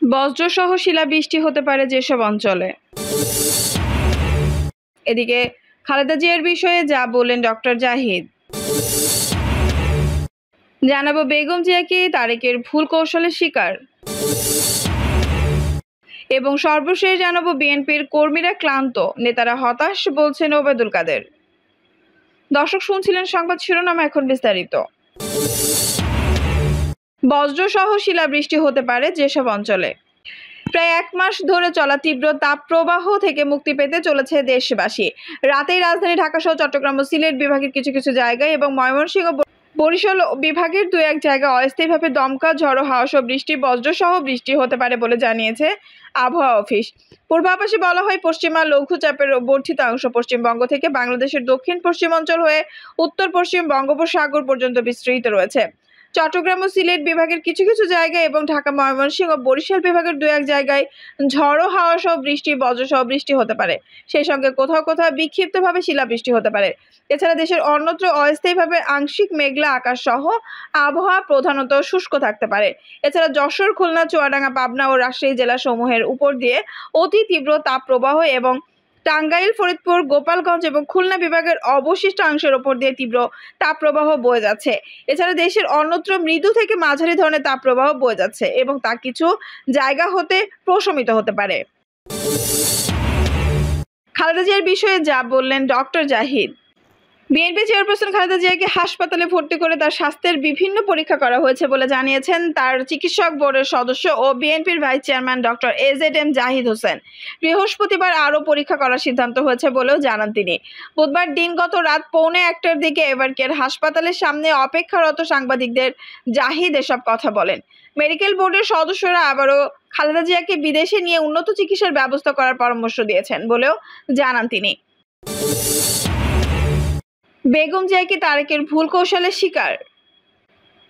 বজ্রসহ শিলাবৃষ্টি হতে পারে যেসব অঞ্চলে। এদিকে খালেদা জিয়ার বিষয়ে যা বললেন ডক্টর জাহিদ। জানাবো বেগম জিয়া কি তারেকের ভুল কৌশলের শিকার, এবং সর্বশেষ জানাবো বিএনপির কর্মীরা ক্লান্ত, নেতারা হতাশ বলছেন ওবায়দুল কাদের। দর্শক শুনছিলেন সংবাদ শিরোনাম, এখন বিস্তারিত। বজ্রসহ শিলাবৃষ্টি হতে পারে যেসব অঞ্চলে। প্রায় 1 মাস ধরে চলা তীব্র তাপপ্রবাহ থেকে মুক্তি পেতে চলেছে দেশবাসী। রাতেই রাজধানী ঢাকা সহ চট্টগ্রাম ও সিলেট বিভাগের কিছু কিছু জায়গায় এবং ময়মনসিংহ বরিশাল বিভাগের 2-1 জায়গায় অস্থায়ীভাবে দমকা ঝড়ো হাওয়া সহ বজ্রসহ বৃষ্টি হতে পারে বলে জানিয়েছে আবহাওয়া অফিস। পূর্বাভাসে বলা হয়, পশ্চিমা লঘুচাপের বর্ধিত অংশ পশ্চিমবঙ্গ থেকে বাংলাদেশের দক্ষিণ পশ্চিম অঞ্চল হয়ে উত্তর পশ্চিম বঙ্গোপসাগর পর্যন্ত বিস্তৃত রয়েছে। চট্টগ্রাম ও সিলেট বিভাগের কিছু কিছু জায়গায় এবং ঢাকা, ময়মনসিংহ ও বরিশাল বিভাগের 2-1 জায়গায় ঝড়ো হাওয়া সহ বজ্রসহ বৃষ্টি হতে পারে। সেই সঙ্গে কোথাও কোথাও বিক্ষিপ্তভাবে শিলাবৃষ্টি হতে পারে। এছাড়া দেশের অন্যত্র অস্থায়ীভাবে আংশিক মেঘলা আকাশ সহ আবহাওয়া প্রধানত শুষ্ক থাকতে পারে। এছাড়া যশোর, খুলনা, চুয়াডাঙ্গা, পাবনা ও রাজশাহী জেলা সমূহের উপর দিয়ে অতি তীব্র তাপপ্রবাহ এবং টাঙ্গাইল, ফরিদপুর, গোপালগঞ্জ এবং খুলনা বিভাগের অবশিষ্ট অংশের ওপর দিয়ে তীব্র তাপপ্রবাহ বয়ে যাচ্ছে। এছাড়া দেশের অন্যত্র মৃদু থেকে মাঝারি ধরনের তাপপ্রবাহ বয়ে যাচ্ছে এবং তা কিছু জায়গা হতে প্রশমিত হতে পারে। খালেদা জিয়ার বিষয়ে যা বললেন doctor Zahid. BNP chairperson Khaleda জিয়াকে হাসপাতালে ভর্তি করে তার স্বাস্থ্যের বিভিন্ন পরীক্ষা করা হয়েছে বলে জানিয়েছেন তার চিকিৎসক বোর্ডের সদস্য ও বিএনপির vice chairman doctor AZM Zahid Hossain. বৃহস্পতিবার আরও পরীক্ষা করার সিদ্ধান্ত হয়েছে বলেও জানান তিনি। বুধবার দিনগত রাত 1:45টার দিকে এভারকেয়ার হাসপাতালের সামনে অপেক্ষারত সাংবাদিকদের জাহিদ এসব কথা বলেন। মেডিকেল বোর্ডের সদস্যরা আবারও খালেদা জিয়াকে বিদেশে নিয়ে উন্নত চিকিৎসার ব্যবস্থা করার পরামর্শ দিয়েছেন বলেও জানান তিনি। বেগম জিয়া কি তারেকের ভুল কৌশলের শিকার?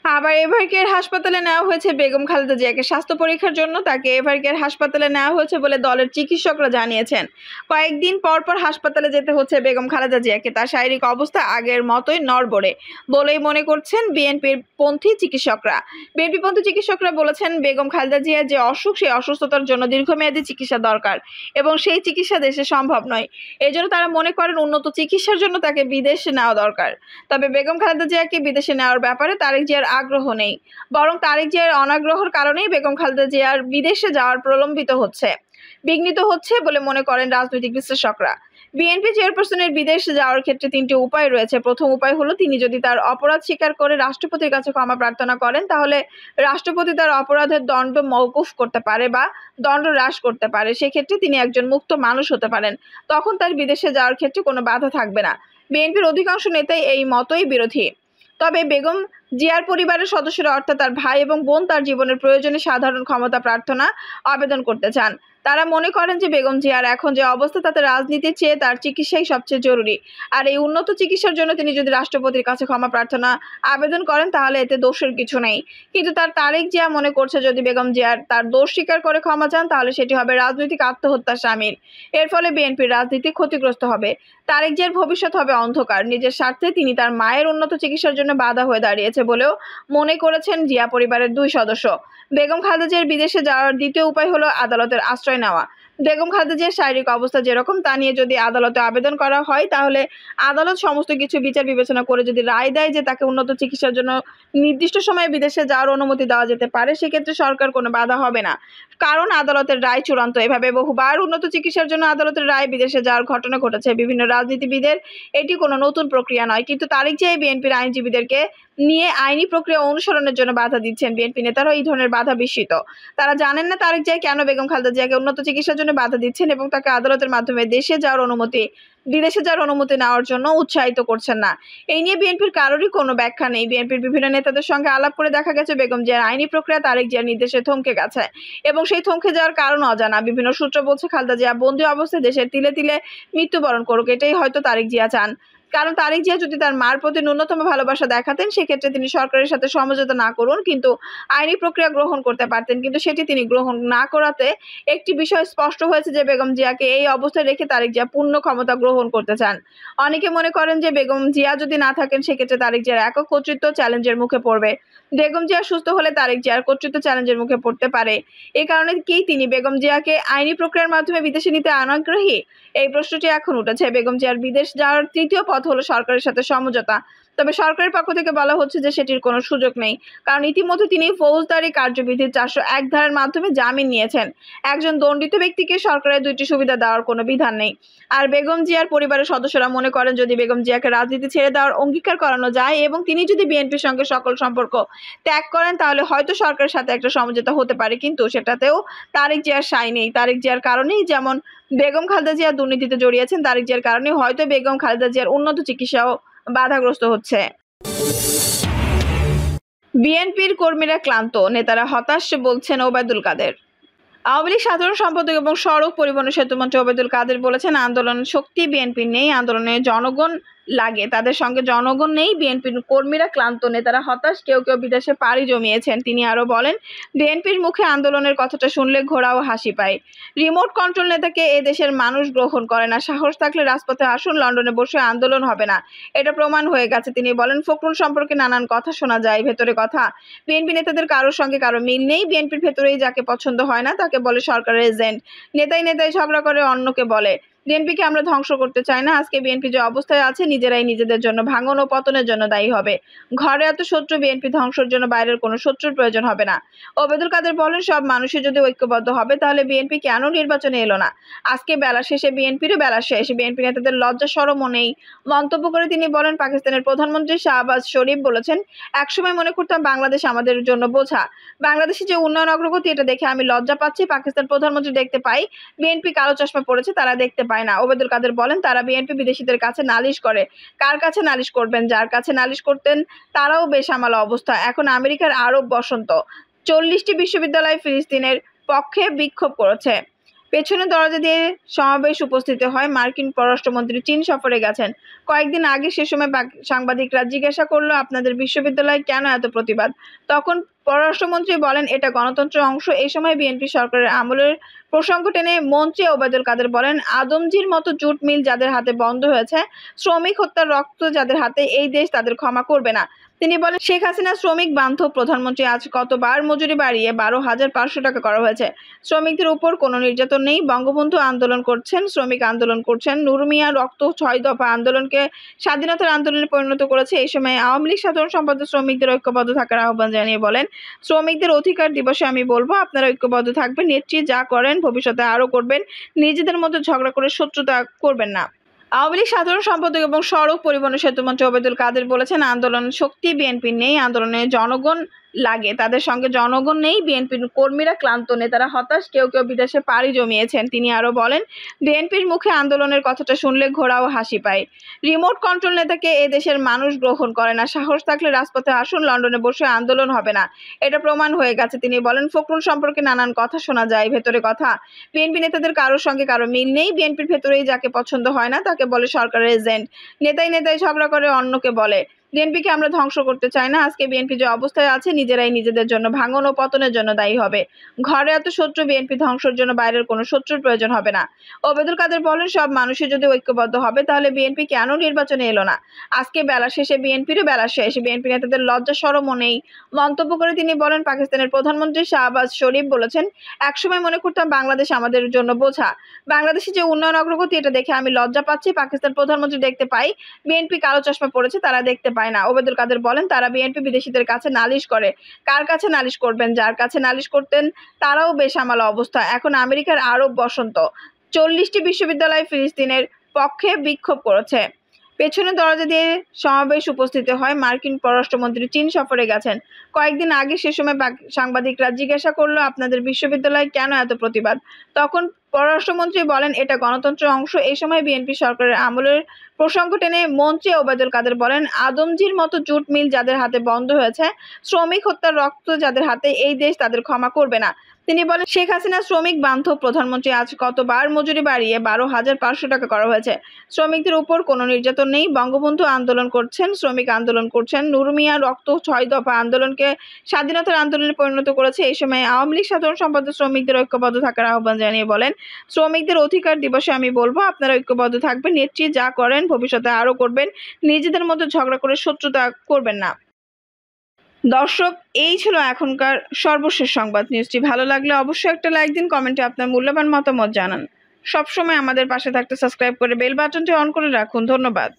আবার এভারকেয়ার হাসপাতালে নেওয়া হয়েছে বেগম খালেদা জিয়াকে স্বাস্থ্য পরীক্ষার জন্য। তাকে এভারকেয়ার হাসপাতালে নেওয়া হয়েছে বলে দলের চিকিৎসকরা জানিয়েছেন। কয়েকদিন পর পর হাসপাতালে যেতে হচ্ছে বেগম খালেদা জিয়াকে। তার শারীরিক অবস্থা আগের মতোই নড়বড়ে বলেই মনে করছেন বিএনপির পন্থী চিকিৎসকরা। বিএনপিপন্থী চিকিৎসকরা বলেছেন, বেগম খালেদা জিয়ার যে অসুখ, সেই অসুস্থতার জন্য দীর্ঘমেয়াদী চিকিৎসা দরকার এবং সেই চিকিৎসা দেশে সম্ভব নয়। এই জন্য তারা মনে করেন উন্নত চিকিৎসার জন্য তাকে বিদেশে নেওয়া দরকার। তবে বেগম খালেদা জিয়াকে বিদেশে নেওয়ার ব্যাপারে তারেক জিয়ার আগ্রহ নেই, বরং তারেক জিয়ার অনাগ্রহের কারণেই বেগম খালেদা জিয়ার বিদেশে যাওয়ার বিঘ্নিত হচ্ছে বলে মনে করেন রাজনৈতিক বিশ্লেষকরা। বিএনপি চেয়ারপারসনের বিদেশে যাওয়ার ক্ষেত্রে 3টি উপায় রয়েছে। প্রথম উপায় হলো, তিনি যদি তার অপরাধ স্বীকার করে রাষ্ট্রপতির কাছে ক্ষমা প্রার্থনা করেন, তাহলে রাষ্ট্রপতি তার অপরাধের দণ্ড মওকুফ করতে পারে বা দণ্ড হ্রাস করতে পারে। সেক্ষেত্রে তিনি একজন মুক্ত মানুষ হতে পারেন। তখন তার বিদেশে যাওয়ার ক্ষেত্রে কোনো বাধা থাকবে না। বিএনপির অধিকাংশ নেতাই এই মতই বিরোধী। তবে বেগম জিয়ার পরিবারের সদস্যরা, অর্থাৎ তার ভাই এবং বোন, তার জীবনের প্রয়োজনে সাধারণ ক্ষমতা প্রার্থনা আবেদন করতে চান। তারা মনে করেন যে বেগম জিয়ার এখন যে অবস্থা, তাতে রাজনীতির চেয়ে তার চিকিৎসাই সবচেয়ে জরুরি। আর এই উন্নত চিকিৎসার জন্য তিনি যদি রাষ্ট্রপতির কাছে ক্ষমা প্রার্থনা আবেদন করেন, তাহলে এতে দোষের কিছু নেই। কিন্তু তারেক জিয়া মনে করছে, যদি বেগম জিয়ার তার দোষ স্বীকার করে ক্ষমা চান, তাহলে সেটি হবে রাজনৈতিক আত্মহত্যার শামিল। এর ফলে বিএনপির রাজনীতি ক্ষতিগ্রস্ত হবে। তারেক জিয়ার ভবিষ্যৎ হবে অন্ধকার। নিজের স্বার্থে তিনি তার মায়ের উন্নত চিকিৎসার জন্য বাধা হয়ে দাঁড়িয়েছে বলেও মনে করেছেন জিয়া পরিবারের 2 সদস্য। বেগম খালেদা জিয়ার বিদেশে যাওয়ার দ্বিতীয় উপায় হলো আদালতের আশ্রয় নেওয়া। বেগম খালেদা জিয়ার শারীরিক অবস্থা যেরকম, তা নিয়ে যদি আদালতে আবেদন করা হয়, তাহলে আদালত সমস্ত কিছু বিচার বিবেচনা করে যদি রায় দেয় যে তাকে উন্নত চিকিৎসার জন্য নির্দিষ্ট সময়ে বিদেশে যাওয়ার অনুমতি দেওয়া যেতে পারে, সেক্ষেত্রে সরকার কোনো বাধা হবে না, কারণ আদালতের রায় চূড়ান্ত। এভাবে বহুবার উন্নত চিকিৎসার জন্য আদালতের রায় বিদেশে যাওয়ার ঘটনা ঘটেছে বিভিন্ন রাজনীতিবিদের। এটি কোনো নতুন প্রক্রিয়া নয়। কিন্তু তারেক জিয়া বিএনপির আইনজীবীদেরকে নিয়ে আইনি প্রক্রিয়া অনুসরণের জন্য বাধা দিচ্ছেন। বিএনপি নেতারাও এই ধরনের বাধা বিস্মিত। তারা জানেন না তারেক জিয়া কেন বেগম খালেদা জিয়াকে উন্নত চিকিৎসার জন্য বাধা দিচ্ছেন এবং তাকে আদালতের মাধ্যমে বিদেশে যাওয়ার অনুমতি নেওয়ার জন্য উৎসাহিত করছেন না। এই নিয়ে বিএনপির কারোরই কোনো ব্যাখ্যা নেই। বিএনপির বিভিন্ন নেতাদের সঙ্গে আলাপ করে দেখা গেছে, বেগম জিয়ার আইনি প্রক্রিয়া তারেক জিয়ার নির্দেশে থমকে গেছে এবং সেই থমকে যাওয়ার কারণ অজানা। বিভিন্ন সূত্র বলছে, খালেদা জিয়া বন্দী অবস্থায় দেশের তিলে তিলে মৃত্যুবরণ করুক, এটাই হয়তো তারেক জিয়া চান। কারণ তারেক জিয়া যদি তার মার প্রতি ন্যূনতম ভালোবাসা দেখাতেন, সেক্ষেত্রে তিনি সরকারের সাথে সমঝোতা না করুন, কিন্তু আইনি প্রক্রিয়া গ্রহণ করতে পারতেন। কিন্তু সেটি তিনি গ্রহণ না করাতে একটি বিষয় স্পষ্ট হয়েছে যে বেগম জিয়াকে এই অবস্থায় রেখে তারেক জিয়া পূর্ণ ক্ষমতা গ্রহণ করতে চান। অনেকে মনে করেন যে বেগম জিয়া যদি না থাকেন, সেক্ষেত্রে তারেক জিয়ার একক কর্তৃত্ব চ্যালেঞ্জের মুখে পড়বে। বেগম জিয়া সুস্থ হলে তারেক জিয়ার কর্তৃত্ব চ্যালেঞ্জের মুখে পড়তে পারে। এ কারণে কি তিনি বেগম জিয়াকে আইনি প্রক্রিয়ার মাধ্যমে বিদেশে নিতে অনাগ্রহী? এই প্রশ্নটি এখন উঠেছে। বেগম জিয়ার বিদেশ যাওয়ার তৃতীয় পথ হলো সরকারের সাথে সমঝোতা। তবে সরকারের পক্ষ থেকে বলা হচ্ছে যে সেটির কোনো সুযোগ নেই, কারণ ইতিমধ্যে তিনি ফৌজদারি কার্যবিধির 401 ধারার মাধ্যমে জামিন নিয়েছেন। একজন দণ্ডিত ব্যক্তিকে সরকারের 2টি সুবিধা দেওয়ার কোনো বিধান নেই। আর বেগম জিয়ার পরিবারের সদস্যরা মনে করেন যদি বেগম জিয়াকে রাজনীতি ছেড়ে দেওয়ার অঙ্গীকার করানো যায় এবং তিনি যদি বিএনপির সঙ্গে সকল সম্পর্ক ত্যাগ করেন তাহলে হয়তো সরকারের সাথে একটা সমঝোতা হতে পারে, কিন্তু সেটাতেও তারেক জিয়ার সাই নেই। তারেক জিয়ার কারণেই যেমন বেগম খালেদা জিয়া দুর্নীতিতে জড়িয়েছেন, তারেক জিয়ার কারণে হয়তো বেগম খালেদা জিয়ার উন্নত চিকিৎসাও বাধাগ্রস্ত হচ্ছে। বিএনপির কর্মীরা ক্লান্ত, নেতারা হতাশ বলছেন ওবায়দুল কাদের। আওয়ামী লীগ সাধারণ সম্পাদক এবং সড়ক পরিবহন সেতুমন্ত্রী ওবায়দুল কাদের বলেছেন, আন্দোলন শক্তি বিএনপির নেই, আন্দোলনে জনগণ লাগে, তাদের সঙ্গে জনগণ নেই। বিএনপির কর্মীরা ক্লান্ত, নেতারা হতাশ, কেউ কেউ বিদেশে পাড়ি জমিয়েছেন। তিনি আরো বলেন, বিএনপির মুখে আন্দোলনের কথাটা শুনলে ঘোড়াও হাসি পায়। রিমোট কন্ট্রোল নেতাকে এ দেশের মানুষ গ্রহণ করে না। সাহস থাকলে রাজপথে আসুন, লন্ডনে বসে আন্দোলন হবে না, এটা প্রমাণ হয়ে গেছে। তিনি বলেন, ফখরুল সম্পর্কে নানান কথা শোনা যায়, ভেতরে কথা। বিএনপি নেতাদের কারোর সঙ্গে কারো মিল নেই। বিএনপির ভেতরেই যাকে পছন্দ হয় না তাকে বলে সরকারের এজেন্ট। নেতাই ঝগড়া করে অন্যকে বলে। বিএনপিকে আমরা ধ্বংস করতে চাই না। আজকে বিএনপি যে অবস্থায় আছে নিজেরাই নিজেদের জন্য ভাঙন ও পতনের জন্য দায়ী হবে। ঘরে এত শত্রু, বিএনপি ধ্বংসের জন্য বাইরের কোনো শত্রুর প্রয়োজন হবে না। ওবায়দুল কাদের বলেন, সব মানুষই যদি ঐক্যবদ্ধ হবে তাহলে বিএনপি কেন নির্বাচনে এলো না? আজকে বেলা শেষে বিএনপিরও বেলা শেষ। বিএনপি নেতাদের লজ্জা শরমও নেই। মন্তব্য করে তিনি বলেন, পাকিস্তানের প্রধানমন্ত্রী শাহবাজ শরীফ বলেছেন, একসময় মনে করতাম বাংলাদেশ আমাদের জন্য বোঝা। বাংলাদেশে যে উন্নয়ন অগ্রগতি এটা দেখে আমি লজ্জা পাচ্ছি। পাকিস্তান প্রধানমন্ত্রী দেখতে পাই, বিএনপি কালো চশমা পড়েছে, তারা দেখতে পায় না। ওবায়দুল কাদের বলেন, তারা বিএনপি বিদেশিদের কাছে নালিশ করে। কার কাছে নালিশ করবেন? যার কাছে নালিশ করতেন তারাও বেসামাল অবস্থা। এখন আমেরিকার আরব বসন্ত। 40টি বিশ্ববিদ্যালয় ফিলিস্তিনের পক্ষে বিক্ষোভ করেছে। পেছনে দরজা দিয়ে সমাবেশ উপস্থিত হয়। মার্কিন পররাষ্ট্রমন্ত্রী চীন সফরে গেছেন কয়েকদিন আগে। সে সময় সাংবাদিকরা জিজ্ঞাসা করলো, আপনাদের বিশ্ববিদ্যালয়ে কেন এত প্রতিবাদ? তখন পররাষ্ট্রমন্ত্রী বলেন, এটা গণতন্ত্রের অংশ। এই সময় বিএনপি সরকারের আমলের প্রসঙ্গ টেনে মঞ্চে ওবায়দুল কাদের বলেন, আদমজির মতো জুট মিল যাদের হাতে বন্ধ হয়েছে, শ্রমিক হত্যার রক্ত যাদের হাতে, এই দেশ তাদের ক্ষমা করবে না। তিনি বলেন, শেখ হাসিনা শ্রমিক বান্ধব প্রধানমন্ত্রী। আজ কতবার মজুরি বাড়িয়ে 12,500 টাকা করা হয়েছে। শ্রমিকদের উপর কোনো নির্যাতন নেই। বঙ্গবন্ধু আন্দোলন করছেন, শ্রমিক আন্দোলন করছেন। নুর মিয়া রক্ত 6 দফা আন্দোলনকে স্বাধীনতার আন্দোলনে পরিণত করেছে। এই সময় আওয়ামী লীগ সাধারণ সম্পাদক শ্রমিকদের ঐক্যবদ্ধ থাকার আহ্বান জানিয়ে বলেন, শ্রমিকদের অধিকার দিবসে আমি বলবো, আপনারা ঐক্যবদ্ধ থাকবেন। নেত্রী যা করেন ভবিষ্যতে আরো করবেন। নিজেদের মধ্যে ঝগড়া করে শত্রুতা করবেন না। আওয়ামী লীগ সাধারণ সম্পাদক এবং সড়ক পরিবহন সেতুমন্ত্রী ওবায়দুল কাদের বলেছেন, আন্দোলন শক্তি বিএনপির নেই, আন্দোলনে জনগণ লাগে, তাদের সঙ্গে জনগণ নেই। বিএনপির কর্মীরা ক্লান্ত, নেতারা হতাশ, কেউ কেউ বিদেশে পাড়ি জমিয়েছেন। তিনি আরো বলেন, বিএনপির মুখে আন্দোলনের কথাটা শুনলে ঘোড়াও হাসি পায়। রিমোট কন্ট্রোল নেতাকে এ দেশের মানুষ গ্রহণ করে না। সাহস থাকলে রাজপথে আসুন, লন্ডনে বসে আন্দোলন হবে না, এটা প্রমাণ হয়ে গেছে। তিনি বলেন, ফখরুল সম্পর্কে নানান কথা শোনা যায়, ভেতরে কথা। বিএনপি নেতাদের কারোর সঙ্গে কারো মিল নেই। বিএনপির ভেতরেই যাকে পছন্দ হয় না তাকে বলে সরকারের এজেন্ট। নেতাই ঝগড়া করে অন্যকে বলে। বিএনপিকে আমরা ধ্বংস করতে চাই না। আজকে বিএনপি যে অবস্থায় আছে নিজেরাই নিজেদের জন্য ভাঙন ও পতনের জন্য দায়ী হবে। ঘরে এত শত্রু, বিএনপি ধ্বংসের জন্য বাইরের কোনো শত্রুর প্রয়োজন হবে না। ওবায়দুল কাদের বলেন, সব মানুষই যদি ঐক্যবদ্ধ হবে তাহলে বিএনপি কেন নির্বাচনে এলো না? আজকে বেলা শেষে বিএনপিরও বেলা শেষ। বিএনপি নেতাদের লজ্জা শরমও নেই। মন্তব্য করে তিনি বলেন, পাকিস্তানের প্রধানমন্ত্রী শাহবাজ শরীফ বলেছেন, একসময় মনে করতাম বাংলাদেশ আমাদের জন্য বোঝা। বাংলাদেশে যে উন্নয়ন অগ্রগতি এটা দেখে আমি লজ্জা পাচ্ছি। পাকিস্তান প্রধানমন্ত্রী দেখতে পাই, বিএনপি কালো চশমা পড়েছে, তারা দেখতে পায় না। ওবায়দুল কাদের বলেন, তারা বিএনপি বিদেশিদের কাছে নালিশ করে। কার কাছে নালিশ করবেন? যার কাছে নালিশ করতেন তারাও বেসামাল অবস্থা। এখন আমেরিকার আরব বসন্ত। 40টি বিশ্ববিদ্যালয় ফিলিস্তিনের পক্ষে বিক্ষোভ করেছে। পেছনে দরজা দিয়ে সমাবেশ উপস্থিত হয়। মার্কিন পররাষ্ট্রমন্ত্রী চীন সফরে গেছেন কয়েকদিন আগে। সে সময় সাংবাদিকরা জিজ্ঞাসা করলো, আপনাদের বিশ্ববিদ্যালয়ে কেন এত প্রতিবাদ? তখন পররাষ্ট্রমন্ত্রী বলেন, এটা গণতন্ত্রের অংশ। এই সময় বিএনপি সরকারের আমলের প্রসঙ্গ টেনে মঞ্চে ওবায়দুল কাদের বলেন, আদমজির মতো জুট মিল যাদের হাতে বন্ধ হয়েছে, শ্রমিক হত্যার রক্ত যাদের হাতে, এই দেশ তাদের ক্ষমা করবে না। তিনি বলেন, শেখ হাসিনা শ্রমিক বান্ধব প্রধানমন্ত্রী। আজ কতবার মজুরি বাড়িয়ে 12,500 টাকা করা হয়েছে। শ্রমিকদের উপর কোনো নির্যাতন নেই। বঙ্গবন্ধু আন্দোলন করছেন, শ্রমিক আন্দোলন করছেন। নুর মিয়া রক্ত 6 দফা আন্দোলনকে স্বাধীনতার আন্দোলনে পরিণত করেছে। এই সময় আওয়ামী লীগ সাধারণ সম্পাদক শ্রমিকদের ঐক্যবদ্ধ থাকার আহ্বান জানিয়ে বলেন, শ্রমিকদের অধিকার দিবসে আমি বলবো, আপনারা ঐক্যবদ্ধ থাকবেন। নেত্রী যা করেন ভবিষ্যতে আরো করবেন। নিজেদের মধ্যে ঝগড়া করে শত্রুতা করবেন না। দর্শক, এই ছিল এখনকার সর্বশেষ সংবাদ। নিউজটি ভালো লাগলে অবশ্যই একটা লাইক দিন, কমেন্টে আপনার মূল্যবান মতামত জানান। সবসময় আমাদের পাশে থাকতে সাবস্ক্রাইব করে বেল বাটনটি অন করে রাখুন। ধন্যবাদ।